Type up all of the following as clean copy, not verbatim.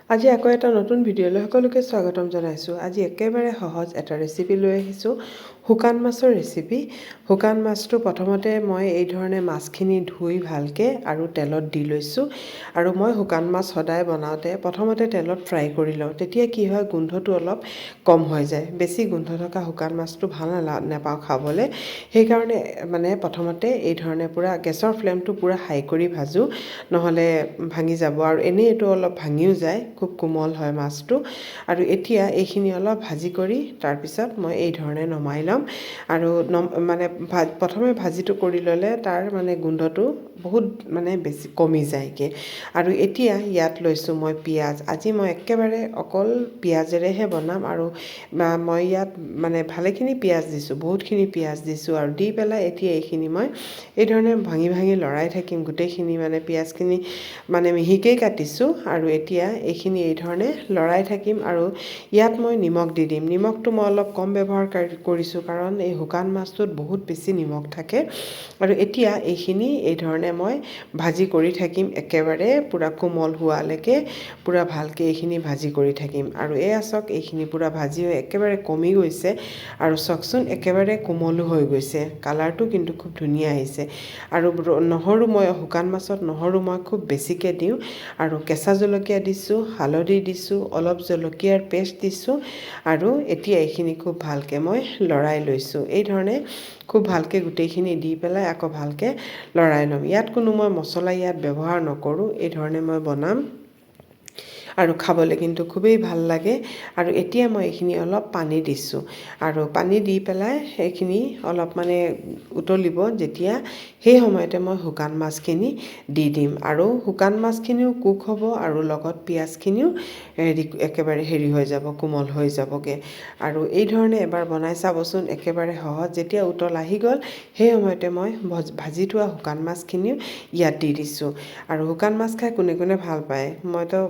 আজি আকৌ এটা নতুন ভিডিঅ'লৈ সকলোকে স্বাগতম জনাইছোঁ। আজি একেবাৰে সহজ এটা ৰেচিপি লৈ আহিছোঁ, শুকান মাছৰ ৰেচিপি। শুকান মাছটো প্ৰথমতে মই এই ধৰণে মাছখিনি ধুই ভালকৈ আৰু তেলত দি লৈছোঁ। আৰু মই শুকান মাছ সদায় বনাওঁতে প্ৰথমতে তেলত ফ্ৰাই কৰি লওঁ, তেতিয়া কি হয় গোন্ধটো অলপ কম হৈ যায়। বেছি গোন্ধ থকা শুকান মাছটো ভাল নাপাওঁ খাবলৈ, সেইকাৰণে মানে প্ৰথমতে এই ধৰণে পূৰা গেছৰ ফ্লেমটো পূৰা হাই কৰি ভাজোঁ, নহ'লে ভাঙি যাব। আৰু এনেই এইটো অলপ ভাঙিও যায়, খুব কোমল হয় মাছটো। আৰু এতিয়া এইখিনি অলপ ভাজি কৰি তাৰপিছত মই এই ধৰণে নমাই ল'ম। আৰু প্ৰথমে ভাজিটো কৰি ল'লে তাৰ মানে গোন্ধটো বহুত বেছি কমি যায়গৈ। আৰু এতিয়া ইয়াত লৈছোঁ মই পিঁয়াজ। আজি মই একেবাৰে অকল পিঁয়াজেৰেহে বনাম। আৰু মই ইয়াত ভালেখিনি পিঁয়াজ দিছোঁ, বহুতখিনি পিঁয়াজ দিছোঁ। আৰু দি পেলাই এতিয়া এইখিনি মই এই ধৰণে ভাঙি ভাঙি লৰাই থাকিম। গোটেইখিনি পিঁয়াজখিনি মিহিকেই কাটিছোঁ। আৰু এতিয়া এইখিনি এই ধৰণে লৰাই থাকিম। আৰু ইয়াত মই নিমখ দি দিম। নিমখটো মই অলপ কম ব্যৱহাৰ কৰিছোঁ, কাৰণ এই শুকান মাছটোত বহুত বেছি নিমখ থাকে। আৰু এতিয়া এইখিনি এই ধৰণে মই ভাজি কৰি থাকিম, একেবাৰে পূৰা কোমল হোৱালৈকে পূৰা ভালকৈ এইখিনি ভাজি কৰি থাকিম। আৰু চাওক এইখিনি পূৰা ভাজি হৈ একেবাৰে কমি গৈছে। আৰু চাওকচোন একেবাৰে কোমলো হৈ গৈছে, কালাৰটো কিন্তু খুব ধুনীয়া আহিছে। আৰু নহৰু মই শুকান মাছত নহৰু মই খুব বেছিকৈ দিওঁ। আৰু কেঁচা জলকীয়া দিছোঁ, হালধি দিছোঁ, অলপ জলকীয়াৰ পেষ্ট দিছোঁ। আৰু এতিয়া এইখিনি খুব ভালকৈ মই লৰাই লৈছোঁ। এই ধৰণে খুব ভালকৈ গোটেইখিনি দি পেলাই আকৌ ভালকৈ লৰাই ল'ম। ইয়াত কোনো মই মছলা ইয়াত ব্যৱহাৰ নকৰোঁ, এই ধৰণে মই বনাম। আৰু খাবলৈ কিন্তু খুবেই ভাল লাগে। আৰু এতিয়া মই এইখিনি অলপ পানী দিছোঁ। আৰু পানী দি পেলাই সেইখিনি অলপ উতলিব যেতিয়া, সেই সময়তে মই শুকান মাছখিনি দি দিম। আৰু শুকান মাছখিনিও কুক হ'ব, আৰু লগত পিঁয়াজখিনিও একেবাৰে হৈ যাব, কোমল হৈ যাবগৈ। আৰু এই ধৰণে এবাৰ বনাই চাবচোন, একেবাৰে সহজ। যেতিয়া উতল আহি গ'ল, সেই সময়তে মই ভাজি থোৱা শুকান মাছখিনিও ইয়াত দি দিছোঁ। আৰু শুকান মাছ খাই কোনে কোনে ভাল পায়, মইতো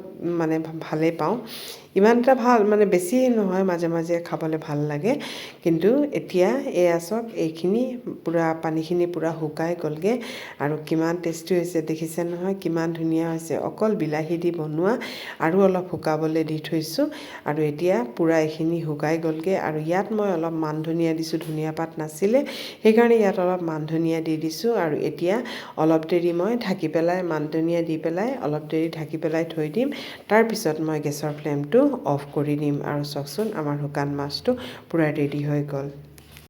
ভালেই পাওঁ। ইমান এটা ভাল বেছি নহয়, মাজে মাজে খাবলৈ ভাল লাগে। কিন্তু এতিয়া চাওক এইখিনি পূৰা পানীখিনি পূৰা শুকাই গ'লগৈ। আৰু কিমান টেষ্টি হৈছে দেখিছে নহয়, কিমান ধুনীয়া হৈছে। অকল বিলাহী দি বনোৱা, আৰু অলপ শুকাবলৈ দি থৈছোঁ। আৰু এতিয়া পূৰা এইখিনি শুকাই গ'লগৈ। আৰু ইয়াত মই অলপ মান ধনিয়া দিছোঁ, ধনিয়া পাত নাছিলে, সেইকাৰণে ইয়াত অলপ মান ধনিয়া দি দিছোঁ। আৰু এতিয়া অলপ দেৰি মই ঢাকি পেলাই মান ধনিয়া দি পেলাই অলপ দেৰি ঢাকি পেলাই থৈ দিম। তাৰপিছত মই গেছৰ ফ্লেমটো অফ কৰি দিম। আৰু চাওকচোন আমাৰ শুকান মাছটো পূৰা ৰেডি হৈ গ'ল।